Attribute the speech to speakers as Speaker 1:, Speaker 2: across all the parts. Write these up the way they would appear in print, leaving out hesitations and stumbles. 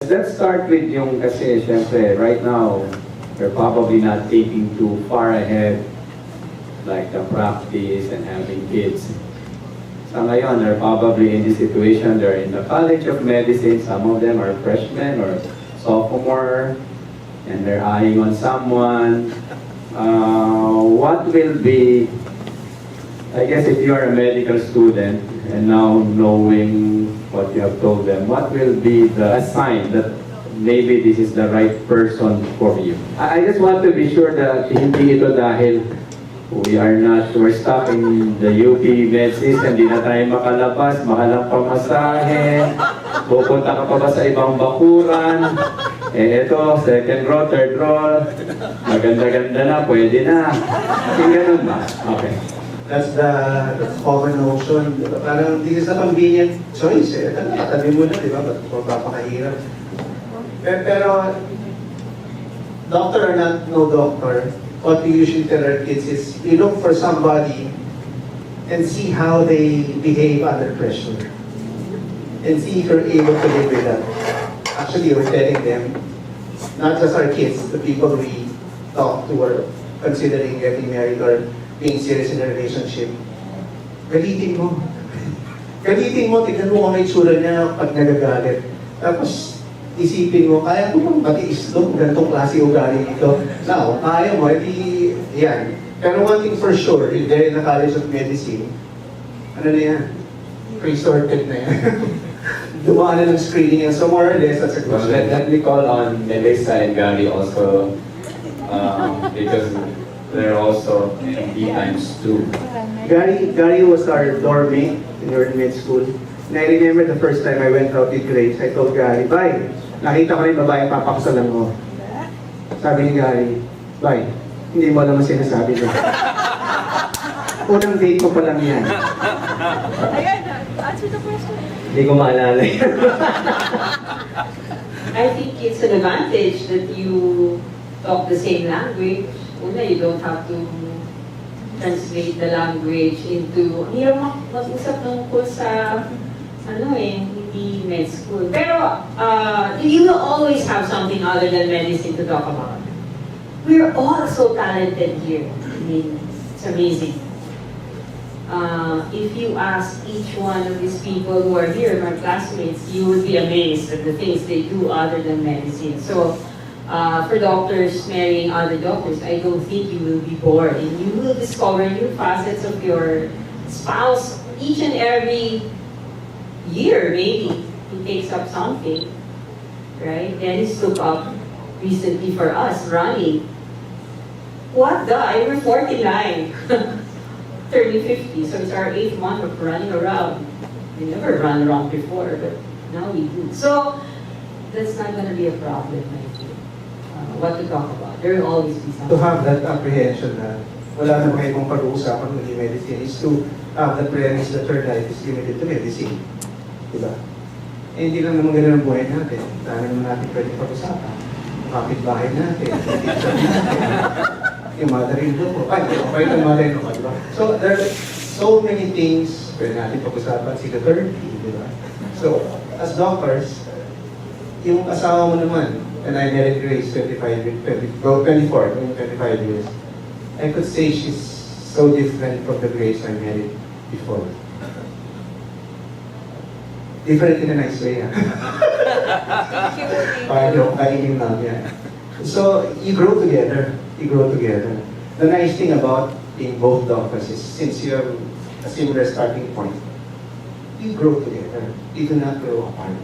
Speaker 1: Let's start with yung kasi syempre right now, they're probably not thinking too far ahead like the practice and having kids. Sa ngayon, they're probably in this situation, they're in the College of Medicine, some of them are freshmen or sophomore, and they're eyeing on someone. What will be, I guess if you are a medical student and now knowing what you have told them, what will be the sign that maybe this is the right person for you? I just want to be sure that hindi ito dahil we're stuck in the UP med system, hindi na tayo makalabas, mahal ang pamasahe, pupunta ka pa ba sa ibang bakuran, ito, second row, third row, maganda-ganda na, pwede na. Kasi ganun ba? Okay.
Speaker 2: That's the common notion. Parang this is a convenient choice. Tabi mo na, di ba? Ba't papakahirap? Pero, doctor or not no doctor, what we usually tell our kids is, you look for somebody and see how they behave under pressure. And see if you're able to live with that. Actually, we're telling them, not just our kids, the people we talk to or considering getting married or being serious in a relationship, galitin mo. Galitin mo, tignan mo kung ano itsura niya pag nagagalit. Tapos, isipin mo, kaya ko bang matiis doon, ganitong klase ugali dito. Now, kaya mo, edi, yan. Pero one thing for sure, if they're in the College of Medicine, ano na yan? Pre-sorted na yan. Dumaan na ng screening yan. So more or less, that's a
Speaker 1: Well,
Speaker 2: question.
Speaker 1: let me call on Melissa and Gary also, because they're also B times 2.
Speaker 2: Gary was our dorm mate in your med school. And I remember the first time I went out with Grace, I told Gary, "Bye, nakita ko na yung babae papakasalan mo." Sabi ni Gary, "Bye, hindi mo naman sinasabi ko." Unang date ko pa lang yan.
Speaker 3: Answer the question.
Speaker 1: Hindi ko maalala yan.
Speaker 3: I think it's an advantage that you talk the same language. Una, you don't have to translate the language into, hirap mag-usap tungkol sa, hindi med school. Pero, you will always have something other than medicine to talk about. We're all so talented here. I mean, it's amazing. If you ask each one of these people who are here, my classmates, you would be amazed at the things they do other than medicine. So, for doctors marrying other doctors, I don't think you will be bored. And you will discover new facets of your spouse each and every year, maybe. He takes up something, right? Dennis took up recently for us, running. What the? I were 49. Turning 50, so it's our 8th month of running around. We never run around before, but now we do. So, that's not going to be a problem, I think. What to talk about. There will always be
Speaker 2: To
Speaker 3: something.
Speaker 2: have that apprehension na wala naman kayong pag-uusapan kundi medicine is to have the premise that your life is limited to medicine. Diba? Eh, hindi lang naman ganun ang buhay natin. Dami naman natin pwede pag-usapan. Kapit-bahay natin. Yung mother-in-law ko. Ay, okay yung mother-in-law ko, diba? So, there are so many things pwede natin pag-usapan. Sila 30, diba? So, as doctors, yung asawa mo naman, and I married Grace 25 years, I could say she's so different from the Grace I married before. Different in a nice way, ha? Parang kainin lang yan. So, you grow together. You grow together. The nice thing about being both doctors is, since you have a similar starting point, you grow together. You do not grow apart.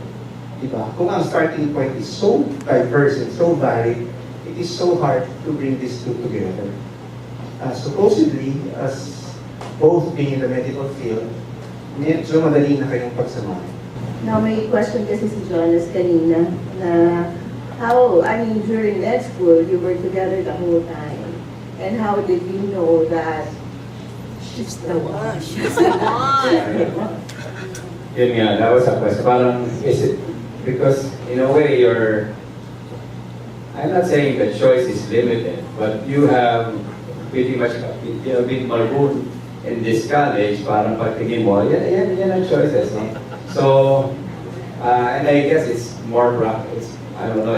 Speaker 2: Diba? Kung ang starting point is so diverse and so varied, it is so hard to bring these two together. Supposedly, as both being in the medical field, medyo madali na kayong pagsamahin.
Speaker 4: Now, may question kasi si Jonas kanina na during med school, you were together the whole time. And how did you know that she's the one? She's the one.
Speaker 1: Yun nga, that was a question. Parang, is it, because in a way I'm not saying the choice is limited, but you have pretty much, been marooned in this college, parang pagtingin mo, yan ang choices, no? So, and I guess it's more practice. I don't know,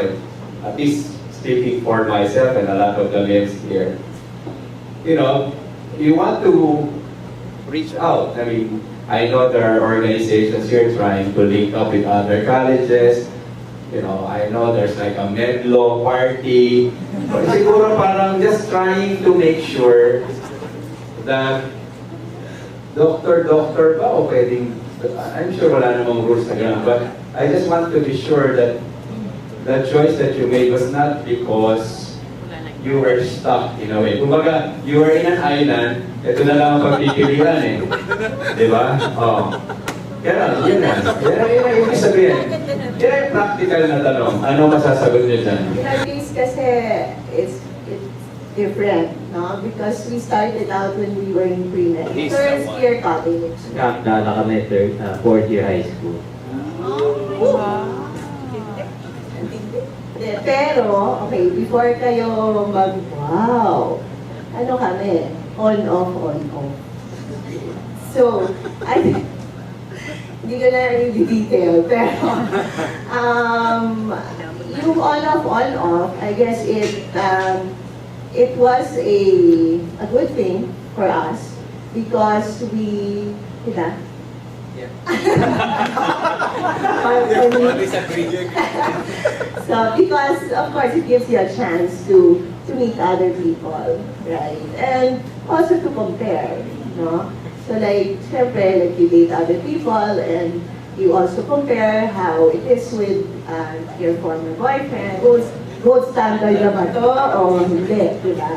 Speaker 1: at least speaking for myself and a lot of the males here, you know, you want to reach out. I mean, I know there are organizations here trying to link up with other colleges. You know, I know there's like a Menlo party. But siguro parang just trying to make sure that doctor ba o pwedeng, I'm sure wala namang rules na ganun, but I just want to be sure that the choice that you made was not because you were stuck in a way. Kumbaga, you were in an island, ito na lang ang pagpipilian eh. Di ba? Oh. Yan, yun na. Yan ang ibig sabihin. Yan ang practical na tanong. Ano masasagot niyo dyan?
Speaker 4: In our case kasi, it's different, no? Because we started out when we were in pre-med. First year college.
Speaker 5: Naalala kami, fourth year high school.
Speaker 4: Pero, okay, before kayo wow, ano kami? On-off, on-off. So, I think, hindi ko na i-detail, pero, yung on-off, I guess it was a good thing for us because we, diba?
Speaker 6: Yeah.
Speaker 4: So, because of course it gives you a chance to meet other people, right? And also to compare, no? So like, syempre, like you date other people and you also compare how it is with your former boyfriend. Gold standard na ba to o hindi, diba?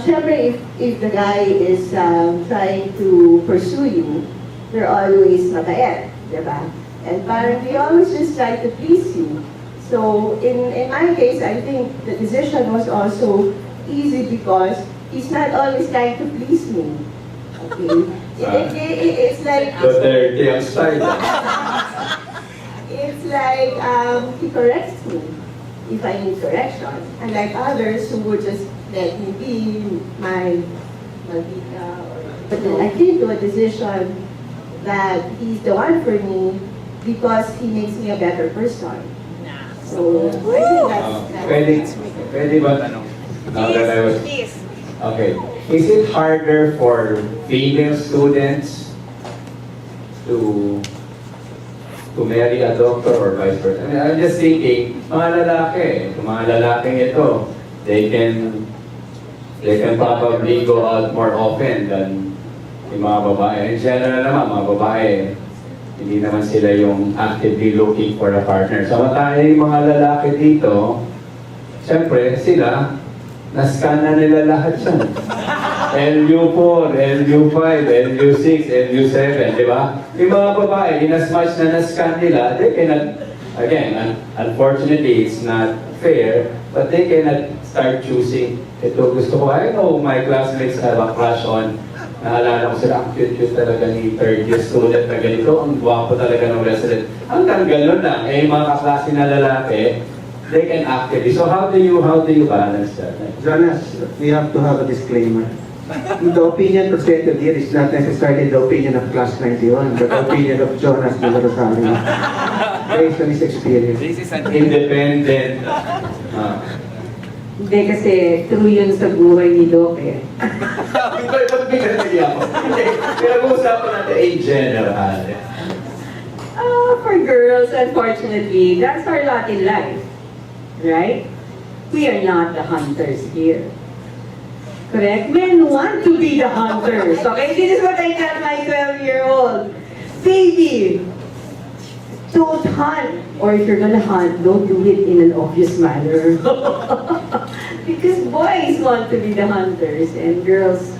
Speaker 4: Syempre, if the guy is trying to pursue you, they're always mabait, diba? And parang they always just try to please you. So in my case, I think the decision was also easy because he's not always trying to please me. Okay? It's like
Speaker 1: The dirty outside.
Speaker 4: it's like he corrects me if I need correction, unlike others who would just let me be my maldita. But then I came to a decision that he's the one for me because he makes me a better person. So, I think that's
Speaker 1: Pwede ba tanong? Now that I was... Okay. Is it harder for female students to marry a doctor or vice versa? I mean, I'm just thinking, mga lalaki, mga lalaking ito, they can probably go out more often than yung mga babae. In general naman, mga babae, hindi naman sila yung actively looking for a partner. Samantalang yung mga lalaki dito, siyempre sila, na-scan na nila lahat yan. LU4, LU5, LU6, LU7, di ba? Yung mga babae, in as much na na-scan nila, they cannot, again, unfortunately, it's not fair, but they cannot start choosing, ito gusto ko, I know my classmates have a crush on, naalala ko sila, ang cute-cute talaga ni third year student na ganito, ang gwapo talaga ng resident. Hanggang ganun lang, eh, mga kaklase na lalaki, they can actively. So how do you balance that?
Speaker 2: Jonas, we have to have a disclaimer. The opinion presented here is not necessarily the opinion of Class 91, but the opinion of Jonas de Rosario, based on his experience.
Speaker 6: This is an
Speaker 1: Independent.
Speaker 3: Hindi kasi true yun sa buhay ni Doc eh.
Speaker 1: Ba't bigyan ako? Pinag-uusapan natin in general.
Speaker 3: For girls, unfortunately, that's our lot in life. Right? We are not the hunters here. Correct? Men want to be the hunters. Okay? This is what I tell my 12-year-old. Baby, don't hunt. Or if you're gonna hunt, don't do it in an obvious manner. Because boys want to be the hunters and girls,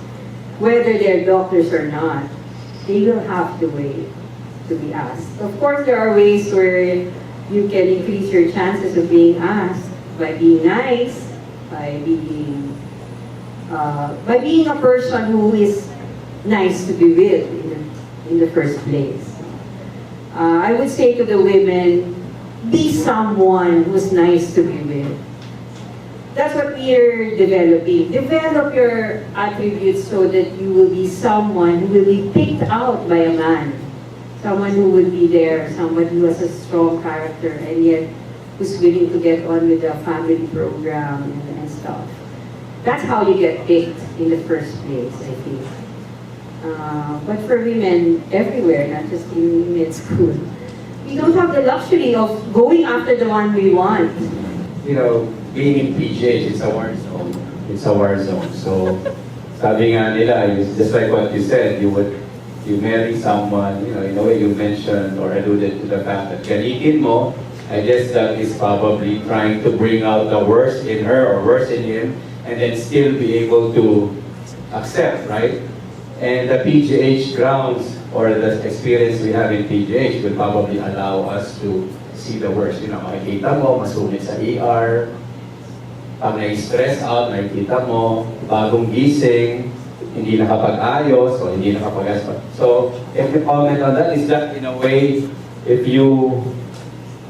Speaker 3: whether they're doctors or not, they will have to wait to be asked. Of course, there are ways where you can increase your chances of being asked by being nice, by being a person who is nice to be with in the first place. I would say to the women, be someone who's nice to be with. That's what we're developing. Develop your attributes so that you will be someone who will be picked out by a man. Someone who will be there, someone who has a strong character, and yet who's willing to get on with the family program and stuff. That's how you get picked in the first place, I think. But for women everywhere, not just in med school, we don't have the luxury of going after the one we want.
Speaker 1: You know, being in PGH, it's a war zone. It's a war zone. So, sabi nga nila, just like what you said, you marry someone, you know, in a way you mentioned or alluded to the fact that gamitin mo, I guess that is probably trying to bring out the worst in her or worst in him, and then still be able to accept, right? And the PGH grounds or the experience we have in PGH will probably allow us to see the worst. You know, makikita mo, masungit sa ER, pag na-stress out, makikita mo, bagong gising, hindi nakapag-ayos o hindi nakapag-ayos. So, if you comment on that, is that in a way, if you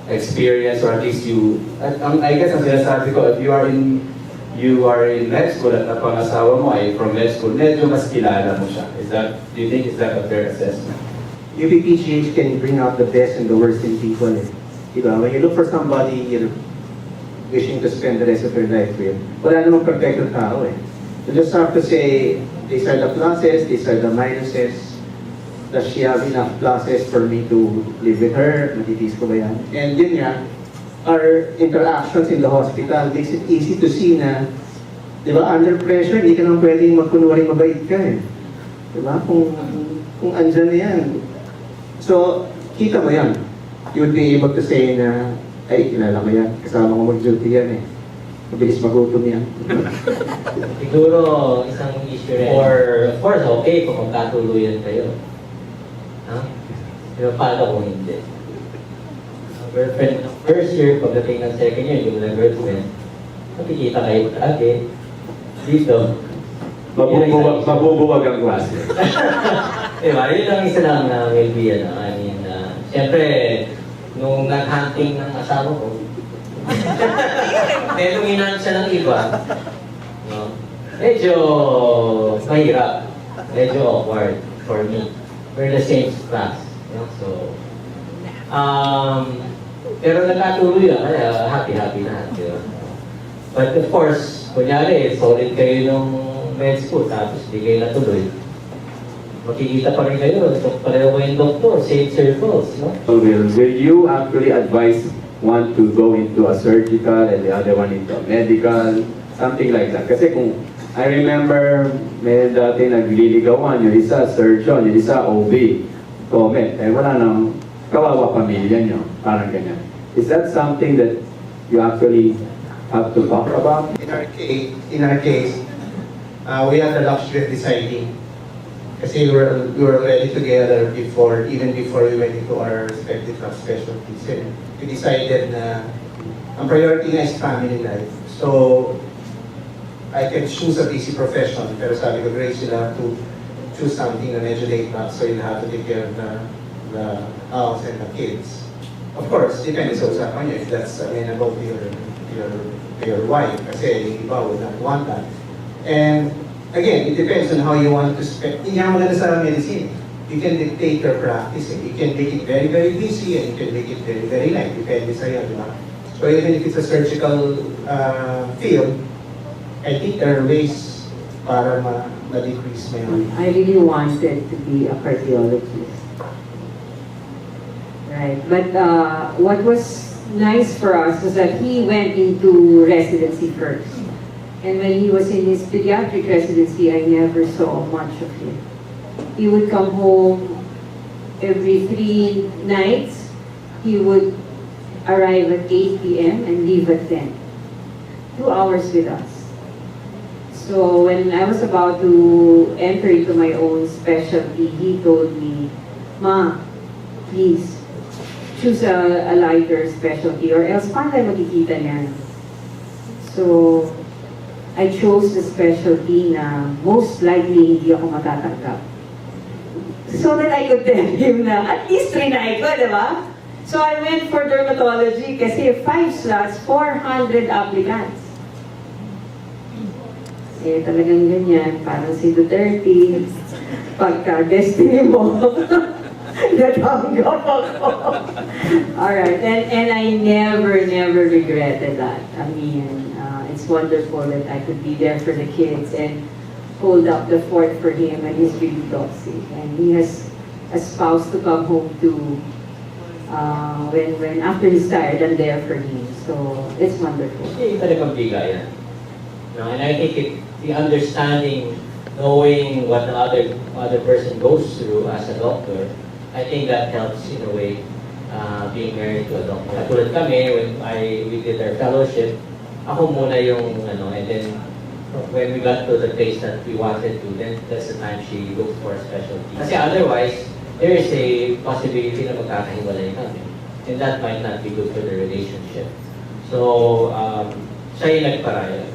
Speaker 1: experience or at least you, I guess ang sinasabi ko, if you are in med school at napangasawa mo ay from med school, medyo mas kilala mo siya. Do you think is that a fair assessment?
Speaker 2: UPPGH can bring out the best and the worst in people. Diba? When you look for somebody you're wishing to spend the rest of your life with, wala namang perfecto tao eh. You just have to say, these are the pluses, these are the minuses. Does she have enough pluses for me to live with her? Matitiis ko ba yan? And yun nga, our interactions in the hospital makes it easy to see na, di ba, under pressure, hindi ka naman pwedeng magkunwaring mabait ka eh. Di ba? Kung andyan na yan. So, kita mo yan. You would be able to say na, ay, kilala ko yan. Kasama ko mag-duty yan eh. Mabilis magutom yan.
Speaker 5: Siguro isang issue rin. Or, of course, okay kung magkatuluyan kayo. Pero paano kung hindi? Girlfriend, first year, pagdating ng second year, yung na girlfriend, makikita kayo lagi. Dito.
Speaker 1: Mabubuwag ang klase.
Speaker 5: Diba? Yun lang isa lang na will be, I mean, siyempre, nung nag-hunting ng asawa ko, medyo minahan siya ng iba. No? Medyo mahirap. Medyo awkward for me. We're the same class. You know? So, pero nagkatuloy yan, kaya happy na. Diba? But of course, kunyari, solid kayo nung med school, tapos di kayo natuloy. Makikita pa rin kayo, pareho kayong doktor, same circles, no?
Speaker 1: Will you actually advise one to go into a surgical and the other one into a medical? Something like that. Kasi kung, I remember, may dati nagliligawan, yung isa surgeon, yung isa OB. Comment, eh wala nang kawawa pamilya nyo, parang ganyan. Is that something that you actually have to talk about?
Speaker 2: In our case, we had the luxury of deciding. Kasi we were already together even before we went into our respective specialties. And we decided na ang priority na is family life. So, I can choose a busy profession, pero sabi ko, Grace, you'll have to choose something na medyo late back, so you'll have to take care of the house and the kids. Of course, depends sa usapan nyo if that's amenable to your wife, kasi yung iba would not want that. And again, it depends on how you want to spend. Hindi nga maganda sa medicine. You can dictate your practice. You can make it very, very busy and you can make it very, very light. Depende sa'yo, di ba? So even if it's a surgical field, I think there are ways para ma-decrease mo yun.
Speaker 3: I really wanted to be a cardiologist. Right, but what was nice for us was that he went into residency first. And when he was in his pediatric residency, I never saw much of him. He would come home every 3 nights. He would arrive at 8 p.m. and leave at 10. 2 hours with us. So when I was about to enter into my own specialty, he told me, "Ma, please, choose a lighter specialty or else paano tayo magkikita niyan?" So, I chose the specialty na most likely hindi ako matatanggap. So that I could tell him na at least trinay ko, di ba? So I went for dermatology kasi 5 slots, 400 applicants. Eh, talagang ganyan, parang si Duterte, pagka destiny mo,
Speaker 4: Natanggap ako.
Speaker 3: Alright, and I never regretted that. I mean, it's wonderful that I could be there for the kids and hold up the fort for him when he's really toxic. And he has a spouse to come home to when after he's tired, I'm there for him. So, it's wonderful.
Speaker 5: Hindi talagang bigayan. No, and I think the understanding, knowing what the other person goes through as a doctor, I think that helps in a way being married to a doctor. Katulad kami, when we did our fellowship, ako muna yung and then when we got to the place that we wanted to, then that's the time she looked for a specialty. Kasi otherwise, there is a possibility na magkakahiwalay kami. And that might not be good for the relationship. So, siya yung nagparaya.